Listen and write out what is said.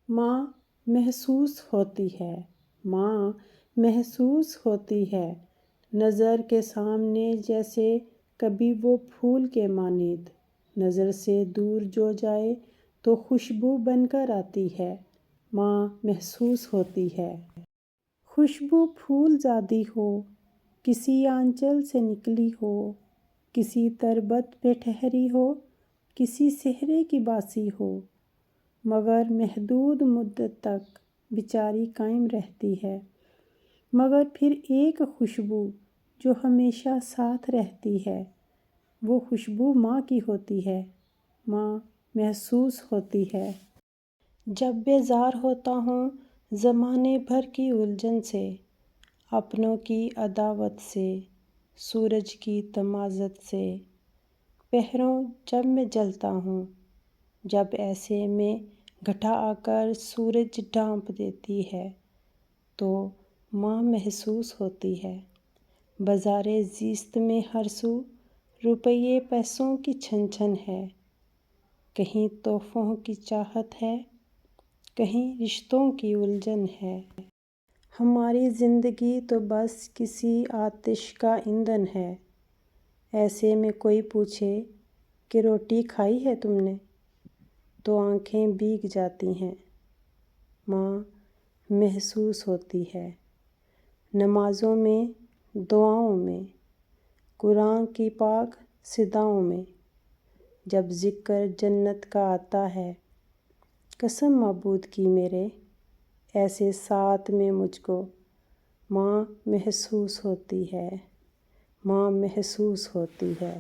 ماں محسوس ہوتی ہے، ماں محسوس ہوتی ہے، نظر کے سامنے جیسے کبھی وہ پھول کے مانند، نظر سے دور جو جائے تو خوشبو بن کر آتی ہے، ماں محسوس ہوتی ہے۔ خوشبو پھول زادی ہو، کسی آنچل سے نکلی ہو، کسی تربت پہ ٹھہری ہو، کسی صحرے کی باسی ہو، مگر محدود مدت تک بیچاری قائم رہتی ہے، مگر پھر ایک خوشبو جو ہمیشہ ساتھ رہتی ہے، وہ خوشبو ماں کی ہوتی ہے، ماں محسوس ہوتی ہے۔ جب بیزار ہوتا ہوں زمانے بھر کی الجھن سے، اپنوں کی عداوت سے، سورج کی تمازت سے، پہروں جب میں جلتا ہوں، جب ایسے میں گھٹا آ کر سورج ڈھانپ دیتی ہے، تو ماں محسوس ہوتی ہے۔ بازار زیست میں ہر سو روپیے پیسوں کی چھن چھن ہے، کہیں تحفوں کی چاہت ہے، کہیں رشتوں کی الجھن ہے۔ ہماری زندگی تو بس کسی آتش کا ایندھن ہے، ایسے میں کوئی پوچھے کہ روٹی کھائی ہے تم نے، تو آنکھیں بھیگ جاتی ہیں، ماں محسوس ہوتی ہے۔ نمازوں میں، دعاؤں میں، قرآن کی پاک صداؤں میں، جب ذکر جنت کا آتا ہے، قسم معبود کی میرے، ایسے ساتھ میں مجھ کو ماں محسوس ہوتی ہے، ماں محسوس ہوتی ہے۔